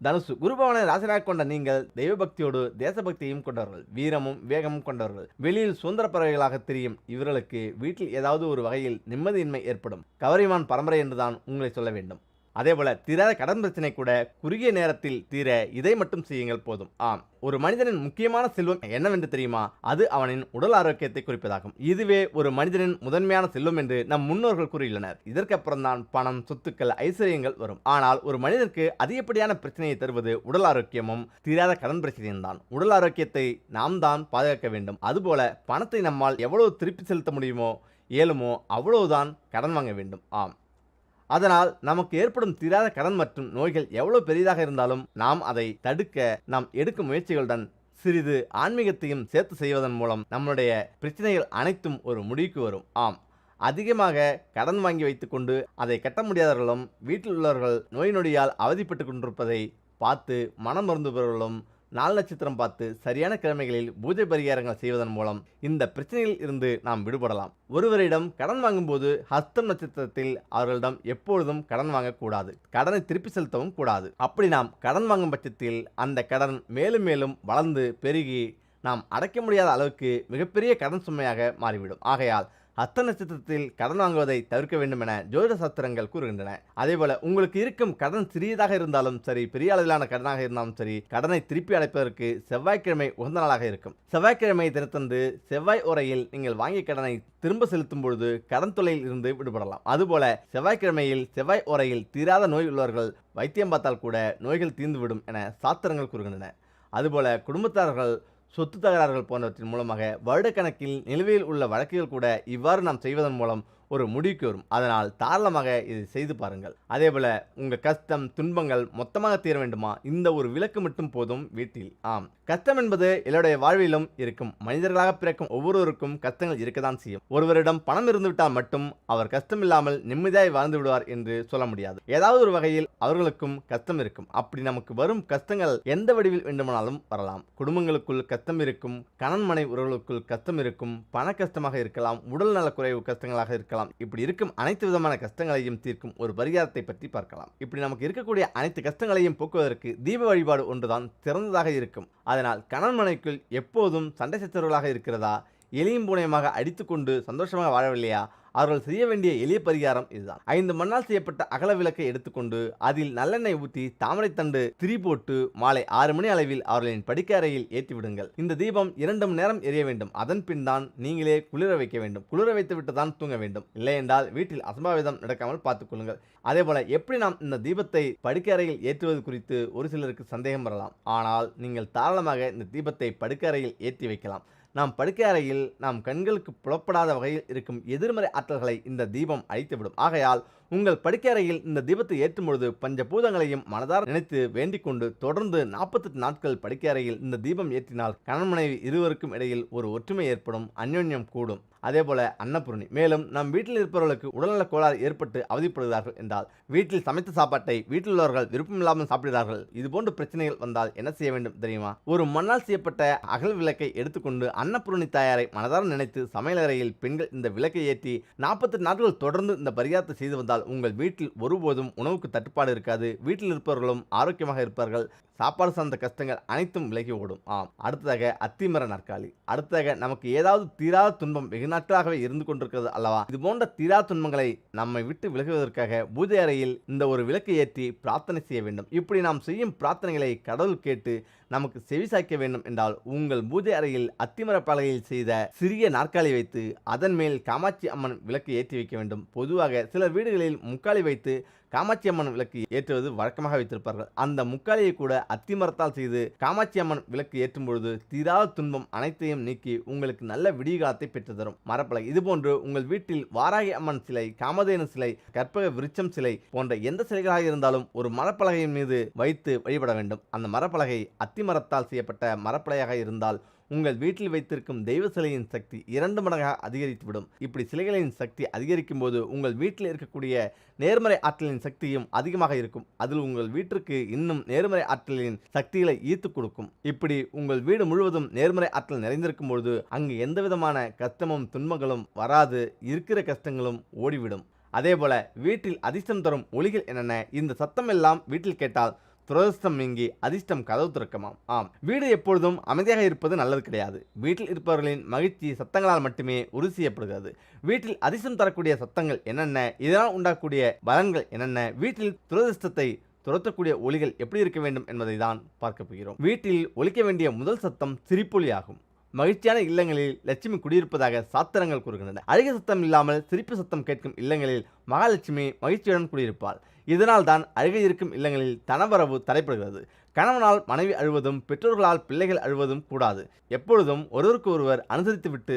தனுசு குருபவனை ராசியாக கொண்ட நீங்கள் தெய்வ பக்தியோடு தேசபக்தியையும் கொண்டவர்கள், வீரமும் வேகமும் கொண்டவர்கள், வெளியில் சுதந்திர பறவைகளாக தெரியும் இவர்களுக்கு வீட்டில் ஏதாவது ஒரு வகையில் நிம்மதியின்மை ஏற்படும். கவரிமான் பரம்பரை என்றுதான் உங்களை சொல்ல வேண்டும். அதேபோல தீராத கடன் பிரச்சனை கூட குறுகிய நேரத்தில் தீர இதை மட்டும் செய்யுங்கள் போதும். ஆம், ஒரு மனிதனின் முக்கியமான செல்வம் என்னவென்று தெரியுமா? அது அவனின் உடல் ஆரோக்கியத்தை குறிப்பதாகும். இதுவே ஒரு மனிதனின் முதன்மையான செல்வம் என்று நம் முன்னோர்கள் கூறியுள்ளனர். இதற்கப்புறம் தான் பணம், சொத்துக்கள், ஐஸ்வர்யங்கள் வரும். ஆனால் ஒரு மனிதனுக்கு அதிகப்படியான பிரச்சனையை தருவது உடல் ஆரோக்கியமும் தீராத கடன் பிரச்சனையும் தான். உடல் ஆரோக்கியத்தை நாம் தான் பாதுகாக்க வேண்டும். அதுபோல பணத்தை நம்மால் எவ்வளவு திருப்பி செலுத்த முடியுமோ இயலுமோ அவ்வளவுதான் கடன் வாங்க வேண்டும். ஆம், அதனால் நமக்கு ஏற்படும் தீராத கடன் மற்றும் நோய்கள் எவ்வளவு பெரிதாக இருந்தாலும் நாம் அதை தடுக்க நாம் எடுக்கும் முயற்சிகளுடன் சிறிது ஆன்மீகத்தையும் சேர்த்து செய்வதன் மூலம் நம்முடைய பிரச்சனைகள் அனைத்தும் ஒரு முடிவுக்கு வரும். ஆம், அதிகமாக கடன் வாங்கி வைத்துக்கொண்டு அதை கட்ட முடியாதவர்களும் வீட்டில் உள்ளவர்கள் நோய் நொடியால் அவதிப்பட்டு கொண்டிருப்பதை பார்த்து மனம் மருந்துபவர்களும் நாள் நட்சத்திரம் பார்த்து சரியான கிழமைகளில் பூஜை பரிகாரங்கள் செய்வதன் மூலம் இந்த பிரச்சனையில் இருந்து நாம் விடுபடலாம். ஒருவரிடம் கடன் வாங்கும்போது ஹஸ்தம் நட்சத்திரத்தில் அவர்களிடம் எப்பொழுதும் கடன் வாங்கக்கூடாது, கடனை திருப்பி செலுத்தவும் கூடாது. அப்படி நாம் கடன் வாங்கும் பட்சத்தில் அந்த கடன் மேலும் மேலும் வளர்ந்து பெருகி நாம் அடைக்க முடியாத அளவுக்கு மிகப்பெரிய கடன் சுமையாக மாறிவிடும். ஆகையால் ஹஸ்த நட்சத்திரத்தில் கடன் வாங்குவதை தவிர்க்க வேண்டும் என ஜோதிட சாஸ்திரங்கள் கூறுகின்றன. அதேபோல உங்களுக்கு இருக்கும் கடன் சிறியதாக இருந்தாலும் சரி, பெரிய அளவிலான கடனாக இருந்தாலும் சரி, கடனை திருப்பி அடைப்பதற்கு செவ்வாய்க்கிழமை உகந்த நாளாக இருக்கும். செவ்வாய்க்கிழமை தினத்தன்று செவ்வாய் உரையில் நீங்கள் வாங்கிய கடனை திரும்ப செலுத்தும் பொழுது கடன் தொல்லையில் இருந்து விடுபடலாம். அதுபோல செவ்வாய்க்கிழமையில் செவ்வாய் உரையில் தீராத நோய் உள்ளவர்கள் வைத்தியம் பார்த்தால் கூட நோய்கள் தீர்ந்துவிடும் என சாஸ்திரங்கள் கூறுகின்றன. அதுபோல குடும்பத்தார்கள் சொத்து தகராறுகள் போன்றவற்றின் மூலமாக வருடக்கணக்கில் நிலுவையில் உள்ள வழக்குகள் கூட இவ்வாறு நாம் செய்வதன் மூலம் ஒரு முடிவுக்கு வரும். அதனால் தாராளமாக இதை செய்து பாருங்கள். அதேபோல உங்கள் கஷ்டம் துன்பங்கள் மொத்தமாக தீர வேண்டுமா? இந்த ஒரு விளக்கு மட்டும் போதும் வீட்டில். ஆம், கஷ்டம் என்பது எல்லோருடைய வாழ்விலும் இருக்கும். மனிதர்களாக பிறக்கும் ஒவ்வொருவருக்கும் கஷ்டங்கள் இருக்கத்தான் செய்யும். ஒருவரிடம் பணம் இருந்துவிட்டால் மட்டும் அவர் கஷ்டம் இல்லாமல் நிம்மதியாய் வாழ்ந்து விடுவார் என்று சொல்ல முடியாது. ஏதாவது ஒரு வகையில் அவர்களுக்கும் கஷ்டம் இருக்கும். அப்படி நமக்கு வரும் கஷ்டங்கள் எந்த வடிவில் வேண்டுமானாலும் வரலாம். குடும்பங்களுக்குள் கஷ்டம் இருக்கும், கணவன் மனைவி உறவுகளுக்குள் கஷ்டம் இருக்கும், பண கஷ்டமாக இருக்கலாம், உடல் நலக்குறைவு கஷ்டங்களாக இருக்கலாம். இப்படி இருக்கும் அனைத்து விதமான கஷ்டங்களையும் தீர்க்கும் ஒரு பரிகாரத்தை பற்றி பார்க்கலாம். இப்படி நமக்கு இருக்கக்கூடிய அனைத்து கஷ்டங்களையும் போக்குவதற்கு தீப வழிபாடு ஒன்றுதான் சிறந்ததாக இருக்கும். அதனால் கணவன் மனைவிக்குள் எப்போதும் சண்டை சச்சரவுகளாக இருக்கிறதா? எளியும் பூனையமாக அடித்துக்கொண்டு சந்தோஷமாக வாழவில்லையா? அவர்கள் செய்ய வேண்டிய எளிய பரிகாரம் இதுதான். 5 மண்ணால் செய்யப்பட்ட அகல விளக்கை எடுத்துக்கொண்டு அதில் நல்லெண்ணெய் ஊற்றி தாமரைத்தண்டு திரி போட்டு மாலை 6 மணி அளவில் அவர்களின் படுக்கை அறையில் ஏற்றி விடுங்கள். இந்த தீபம் 2 மணி நேரம் எரிய வேண்டும். அதன் பின் தான் நீங்களே குளிர வைக்க வேண்டும். குளிர வைத்து விட்டு தான் தூங்க வேண்டும். இல்லை என்றால் வீட்டில் அசம்பாவிதம் நடக்காமல் பார்த்துக் கொள்ளுங்கள். அதேபோல எப்படி நாம் இந்த தீபத்தை படுக்கை அறையில் ஏற்றுவது குறித்து ஒரு சிலருக்கு சந்தேகம் வரலாம். ஆனால் நீங்கள் தாராளமாக இந்த தீபத்தை படுக்கை அறையில் ஏற்றி வைக்கலாம். நாம் படுக்கை அறையில் நாம் கண்களுக்கு புலப்படாத வகையில் இருக்கும் எதிர்மறை ஆற்றல்களை இந்த தீபம் அழித்துவிடும். ஆகையால் உங்கள் படுக்கை அறையில் இந்த தீபத்தை ஏற்றும் பொழுது பஞ்சபூதங்களையும் மனதார நினைத்து வேண்டிக் கொண்டு தொடர்ந்து 48 நாட்கள் படுக்கை அறையில் இந்த தீபம் ஏற்றினால் கணவன் மனைவி இருவருக்கும் இடையில் ஒரு ஒற்றுமை ஏற்படும், அந்யோன்யம் கூடும். அதேபோல அன்னபூரணி. மேலும் நம் வீட்டில் இருப்பவர்களுக்கு உடல்நல கோளாறு ஏற்பட்டு அவதிப்படுகிறார்கள் என்றால், வீட்டில் சமைத்த சாப்பாட்டை வீட்டில் உள்ளவர்கள் விருப்பமில்லாமல் சாப்பிடுகிறார்கள், இதுபோன்ற பிரச்சனைகள் வந்தால் என்ன செய்ய வேண்டும் தெரியுமா? ஒரு மண்ணால் செய்யப்பட்ட அகல் விளக்கை எடுத்துக்கொண்டு அன்னபூரணி தாயாரை மனதார நினைத்து சமையலறையில் பெண்கள் இந்த விளக்கை ஏற்றி 48 நாட்கள் தொடர்ந்து இந்த பரிகாரத்தை செய்து வந்தால் உங்கள் வீட்டில் ஒருபோதும் உணவுக்கு தட்டுப்பாடு இருக்காது. வீட்டில் இருப்பவர்களும் ஆரோக்கியமாக இருப்பார்கள். சாப்பாடு சார்ந்த கஷ்டங்கள் அனைத்தும் விலகி ஓடும். ஆம், அடுத்ததாக அத்திமர நாற்காலி. அடுத்ததாக நமக்கு ஏதாவது தீராத துன்பம் வெகு நாட்களாகவே இருந்து கொண்டிருக்கிறது அல்லவா? இது போன்ற தீராத துன்பங்களை நம்மை விட்டு விலகுவதற்காக பூஜை அறையில் இந்த ஒரு விளக்கை ஏற்றி பிரார்த்தனை செய்ய வேண்டும். இப்படி நாம் செய்யும் பிரார்த்தனைகளை கடவுள் கேட்டு நமக்கு செவிசாய்க்க வேண்டும் என்றால் உங்கள் பூஜை அறையில் அத்திமர பலகையில் செய்த சிறிய நாற்காலி வைத்து அதன் மேல் காமாட்சி அம்மன் விளக்கு ஏற்றி வைக்க வேண்டும். பொதுவாக சிலர் வீடுகளில் முக்காலி வைத்து காமாட்சி அம்மன் விளக்கு ஏற்றுவது வழக்கமாக வைத்திருப்பார்கள். அந்த முக்காலியை கூட அத்திமரத்தால் செய்து காமாட்சி அம்மன் விளக்கு ஏற்றும் பொழுது தீராத துன்பம் அனைத்தையும் நீக்கி உங்களுக்கு நல்ல விடிகாலத்தை பெற்று தரும். மரப்பலகை. இதுபோன்று உங்கள் வீட்டில் வாராகி அம்மன் சிலை, காமதேனு சிலை, கற்பக விருட்சம் சிலை போன்ற எந்த சிலைகளாக இருந்தாலும் ஒரு மரப்பலகையின் மீது வைத்து வழிபட வேண்டும். அந்த மரப்பலகை அத்திமரத்தால் செய்யப்பட்ட மரப்பலகையாக இருந்தால் உங்கள் வீட்டில் வைத்திருக்கும் தெய்வ சிலையின் சக்தி 2 மடங்காக அதிகரித்துவிடும். இப்படி சிலைகளின் சக்தி அதிகரிக்கும் போது உங்கள் வீட்டில் இருக்கக்கூடிய நேர்மறை ஆற்றலின் சக்தியும் அதிகமாக இருக்கும். அதில் உங்கள் வீட்டிற்கு இன்னும் நேர்மறை ஆற்றலின் சக்திகளை ஈர்த்து கொடுக்கும். இப்படி உங்கள் வீடு முழுவதும் நேர்மறை ஆற்றல் நிறைந்திருக்கும் பொழுது அங்கு எந்த விதமான கஷ்டமும் துன்பங்களும் வராது, இருக்கிற கஷ்டங்களும் ஓடிவிடும். அதேபோல வீட்டில் அதிர்ஷ்டம் தரும் ஒலிகள் என்னென்ன? இந்த சத்தம் எல்லாம் வீட்டில் கேட்டால் துரதிர்ஷ்டம் நீங்கி அதிர்ஷ்டம் கதவு திறக்குமாம். ஆம், வீடு எப்பொழுதும் அமைதியாக இருப்பது நல்லது கிடையாது. வீட்டில் இருப்பவர்களின் மகிழ்ச்சி சத்தங்களால் மட்டுமே உறுதி செய்யப்படுகிறது. வீட்டில் அதிர்ஷ்டம் தரக்கூடிய சத்தங்கள் என்னென்ன, இதனால் உண்டாகக்கூடிய பலன்கள் என்னென்ன, வீட்டில் துரதிர்ஷ்டத்தை துரத்தக்கூடிய ஒலிகள் எப்படி இருக்க வேண்டும் என்பதை தான் பார்க்க போகிறோம். வீட்டில் ஒலிக்க வேண்டிய முதல் சத்தம் சிரிப்பொலி ஆகும். மகிழ்ச்சியான இல்லங்களில் லட்சுமி குடியிருப்பதாக சாத்திரங்கள் கூறுகின்றன. அழுகை சத்தம் இல்லாமல் சிரிப்பு சத்தம் கேட்கும் இல்லங்களில் மகாலட்சுமி மகிழ்ச்சியுடன் குடியிருப்பாள். இதனால் தான் அழுகை இருக்கும் இல்லங்களில் தனவரவு தடைபடுகிறது. கணவனால் மனைவி அழுவதும் பெற்றோர்களால் பிள்ளைகள் அழுவதும் கூடாது. எப்பொழுதும் ஒருவருக்கு ஒருவர் அனுசரித்து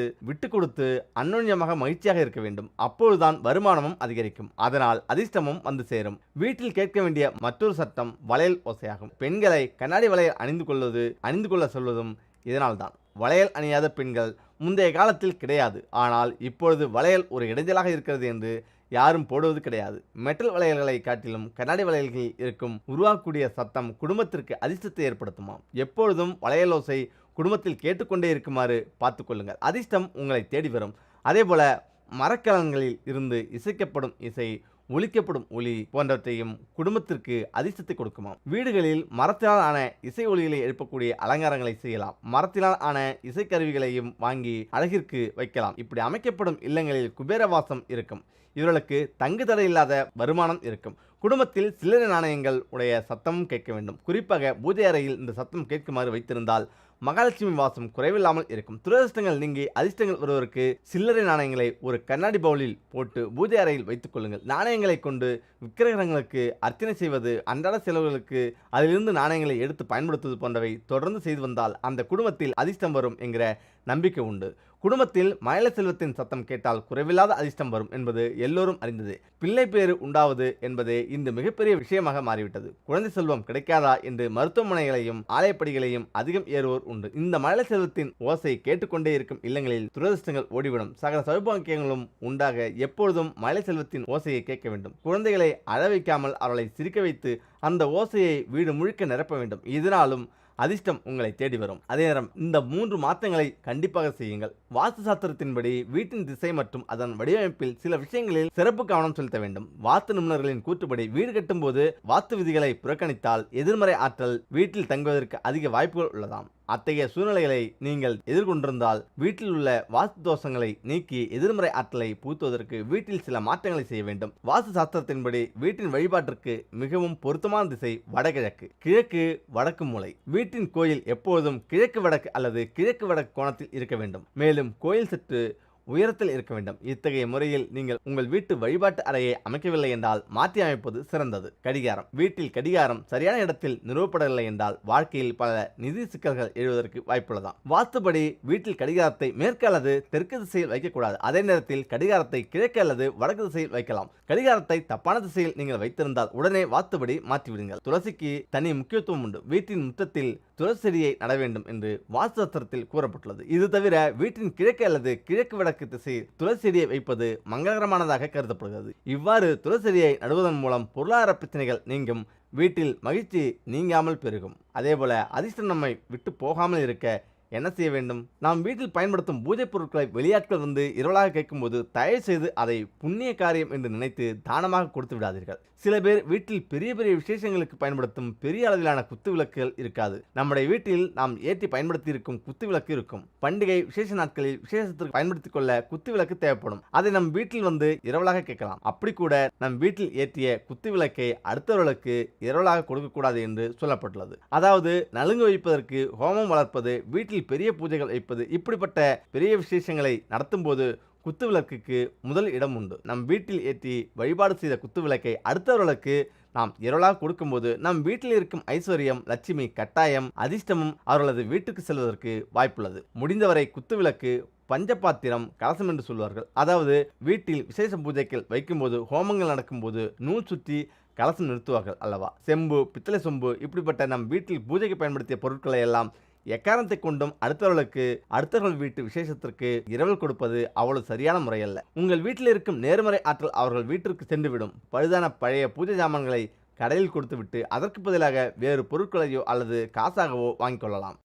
விட்டு கொடுத்து அந்யோன்யமாக மகிழ்ச்சியாக இருக்க வேண்டும். அப்பொழுதுதான் வருமானமும் அதிகரிக்கும். அதனால் அதிர்ஷ்டமும் வந்து சேரும். வீட்டில் கேட்க வேண்டிய மற்றொரு சட்டம் வளையல் ஓசையாகும். பெண்களை கண்ணாடி வளையல் அணிந்து கொள்ள சொல்வதும் இதனால்தான். வளையல் அணியாத பெண்கள் முந்தைய காலத்தில் கிடையாது. ஆனால் இப்பொழுது வளையல் ஒரு இடைஞ்சலாக இருக்கிறது என்று யாரும் போடுவது கிடையாது. மெட்டல் வளையல்களை காட்டிலும் கண்ணாடி வளையல்களில் இருக்கும் உருவாக்கக்கூடிய சத்தம் குடும்பத்திற்கு அதிர்ஷ்டத்தை ஏற்படுத்துமாம். எப்பொழுதும் வளையலோசை குடும்பத்தில் கேட்டுக்கொண்டே இருக்குமாறு பார்த்துக்கொள்ளுங்கள். அதிர்ஷ்டம் உங்களை தேடி வரும். அதேபோல மரக்கலங்களில் இருந்து இசைக்கப்படும் இசை, ஒலிக்கப்படும் ஒலி போன்றவற்றையும் குடும்பத்திற்கு அதிர்ஷ்டத்தை கொடுக்குமாம். வீடுகளில் மரத்தினால் ஆன இசை ஒலிகளை எழுப்பக்கூடிய அலங்காரங்களை செய்யலாம். மரத்தினால் ஆன இசைக்கருவிகளையும் வாங்கி அழகிற்கு வைக்கலாம். இப்படி அமைக்கப்படும் இல்லங்களில் குபேரவாசம் இருக்கும். இவர்களுக்கு தங்கு தடை இல்லாத வருமானம் இருக்கும். குடும்பத்தில் சில்லறை நாணயங்கள் உடைய சத்தமும் கேட்க வேண்டும். குறிப்பாக பூஜை அறையில் இந்த சத்தம் கேட்குமாறு வைத்திருந்தால் மகாலட்சுமி வாசம் குறைவில்லாமல் இருக்கும். துரதிர்ஷ்டங்கள் நீங்கி அதிர்ஷ்டங்கள் வருவதற்கு சில்லறை நாணயங்களை ஒரு கண்ணாடி பவுலில் போட்டு பூஜை அறையில் வைத்துக் கொள்ளுங்கள். நாணயங்களை கொண்டு விக்கிரகங்களுக்கு அர்ச்சனை செய்வது, அன்றாட செலவுகளுக்கு அதிலிருந்து நாணயங்களை எடுத்து பயன்படுத்துவது போன்றவை தொடர்ந்து செய்து வந்தால் அந்த குடும்பத்தில் அதிர்ஷ்டம் வரும் என்கிற நம்பிக்கை உண்டு. குடும்பத்தில் மழலை செல்வத்தின் சத்தம் கேட்டால் குறைவில்லாத அதிர்ஷ்டம் வரும் என்பது எல்லோரும் அறிந்தது. பிள்ளை பேறு உண்டாவது என்பதே இந்த மிகப்பெரிய விஷயமாக மாறிவிட்டது. குழந்தை செல்வம் கிடைக்காதா என்று மருத்துவமனைகளையும் ஆலயப்படிகளையும் அதிகம் ஏறுவோர் உண்டு. இந்த மழலை செல்வத்தின் ஓசை கேட்டுக்கொண்டே இருக்கும் இல்லங்களில் துரதிர்ஷ்டங்கள் ஓடிவிடும். சகல சௌபாக்கியங்களும் உண்டாக எப்பொழுதும் மழலை செல்வத்தின் ஓசையை கேட்க வேண்டும். குழந்தைகளை அழ வைக்காமல் அவர்களை சிரிக்க வைத்து அந்த ஓசையை வீடு முழுக்க நிரப்ப வேண்டும். இதனாலும் அதிர்ஷ்டம் உங்களை தேடி வரும். அதே நேரம் இந்த 3 மாற்றங்களை கண்டிப்பாக செய்யுங்கள். வாஸ்து சாஸ்திரத்தின்படி வீட்டின் திசை மற்றும் அதன் வடிவமைப்பில் சில விஷயங்களில் சிறப்பு கவனம் செலுத்த வேண்டும். வாஸ்து நிபுணர்களின் கூற்றுப்படி வீடு கட்டும் போது வாஸ்து விதிகளை புறக்கணித்தால் எதிர்மறை ஆற்றல் வீட்டில் தங்குவதற்கு அதிக வாய்ப்புகள் உள்ளதாம். அத்தகைய சூழ்நிலைகளை நீங்கள் எதிர்கொண்டிருந்தால் வீட்டில் உள்ள வாஸ்து தோஷங்களை நீக்கி எதிர்மறை ஆற்றலை புகுத்துவதற்கு வீட்டில் சில மாற்றங்களை செய்ய வேண்டும். வாஸ்து சாஸ்திரத்தின்படி வீட்டின் வழிபாட்டிற்கு மிகவும் பொருத்தமான திசை வடகிழக்கு, கிழக்கு, வடக்கு மூலை. வீட்டின் கோயில் எப்போதும் கிழக்கு வடக்கு அல்லது கிழக்கு வடக்கு கோணத்தில் இருக்க வேண்டும். மேலும் கோயில் சற்று உயரத்தில் இருக்க வேண்டும். இத்தகைய முறையில் நீங்கள் உங்கள் வீட்டு வழிபாட்டு அறையை அமைக்கவில்லை என்றால் மாற்றி அமைப்பது சிறந்தது. கடிகாரம். வீட்டில் கடிகாரம் சரியான இடத்தில் நிறுவப்படவில்லை என்றால் வாழ்க்கையில் பல நிதி சிக்கல்கள் எழுவதற்கு வாய்ப்புள்ளதாம். வாஸ்துபடி வீட்டில் கடிகாரத்தை மேற்கு அல்லது தெற்கு திசையில் வைக்கக்கூடாது. அதே நேரத்தில் கடிகாரத்தை கிழக்கு அல்லது வடக்கு திசையில் வைக்கலாம். கடிகாரத்தை தப்பான திசையில் நீங்கள் வைத்திருந்தால் உடனே வாஸ்துபடி மாற்றிவிடுங்கள். துளசிக்கு தனி முக்கியத்துவம் உண்டு. வீட்டின் முற்றத்தில் துளசி செடியை நட வேண்டும் என்று வாஸ்து சாஸ்திரத்தில் கூறப்பட்டுள்ளது. இது தவிர வீட்டின் கிழக்கு அல்லது கிழக்கு வடக்கு திசையில் துளசி செடியை வைப்பது மங்களகரமானதாக கருதப்படுகிறது. இவ்வாறு துளசி செடியை நடுவதன் மூலம் பொருளாதார பிரச்சனைகள் நீங்கும். வீட்டில் மகிழ்ச்சி நீங்காமல் பெருகும். அதேபோல அதிர்ஷ்டம் நம்மை விட்டு போகாமல் இருக்க என்ன செய்ய வேண்டும்? நாம் வீட்டில் பயன்படுத்தும் பூஜை பொருட்களை வெளியாட்கள் வந்து இரவலாக கேட்கும்போது தயவு செய்து அதை புண்ணிய காரியம் என்று நினைத்து தானமாக கொடுத்து விடாதீர்கள். சில பேர் வீட்டில் பெரிய பெரிய விசேஷங்களுக்கு பயன்படுத்தும் பெரிய அளவிலான குத்து விளக்குகள் இருக்காது. நம்முடைய வீட்டில் நாம் ஏற்றி பயன்படுத்தி இருக்கும் குத்து விளக்கு இருக்கும். பண்டிகை விசேஷ நாட்களில் விசேஷத்திற்கு பயன்படுத்திக் கொள்ள குத்து விளக்கு தேவைப்படும். அதை நம் வீட்டில் வந்து இரவலாக கேட்கலாம். அப்படி கூட நம் வீட்டில் ஏற்றிய குத்து விளக்கை அடுத்தவர்களுக்கு இரவலாக கொடுக்கக்கூடாது என்று சொல்லப்பட்டுள்ளது. அதாவது நலுங்கு வைப்பதற்கு, ஹோமம் வளர்ப்பது, வீட்டில் பெரிய பூஜைகள் வைப்பது, இப்படிப்பட்ட பெரிய விசேஷங்களை நடத்தும் போது குத்து விளக்குக்கு முதல் இடம் உண்டு. நம் வீட்டில் ஏற்றி வழிபாடு செய்த குத்து விளக்கை அடுத்தவர்களுக்கு நாம் இரவலாக கொடுக்கும்போது நம் வீட்டில் இருக்கும் ஐஸ்வர்யம், லட்சுமி, கட்டாயம், அதிர்ஷ்டமும் அவர்களது வீட்டுக்கு செல்வதற்கு வாய்ப்புள்ளது. முடிந்தவரை குத்து விளக்கு, பஞ்சபாத்திரம், கலசம் என்று சொல்வார்கள். அதாவது வீட்டில் விசேஷ பூஜைகள் வைக்கும்போது, ஹோமங்கள் நடக்கும்போது நூல் சுற்றி கலசம் நிறுத்துவார்கள் அல்லவா? செம்பு, பித்தளை சொம்பு, இப்படிப்பட்ட நம் வீட்டில் பூஜைக்கு பயன்படுத்திய பொருட்களை எல்லாம் எக்காரணத்தை கொண்டும் அடுத்தவர்கள் வீட்டு விசேஷத்திற்கு இரவல் கொடுப்பது அவ்வளவு சரியான முறையல்ல. உங்கள் வீட்டில் இருக்கும் நேர்மறை ஆற்றல் அவர்கள் வீட்டிற்கு சென்றுவிடும். பழுதான பழைய பூஜை சாமான்களை கடையில் கொடுத்துவிட்டு அதற்கு பதிலாக வேறு பொருட்களையோ அல்லது காசாகவோ வாங்கிக் கொள்ளலாம்.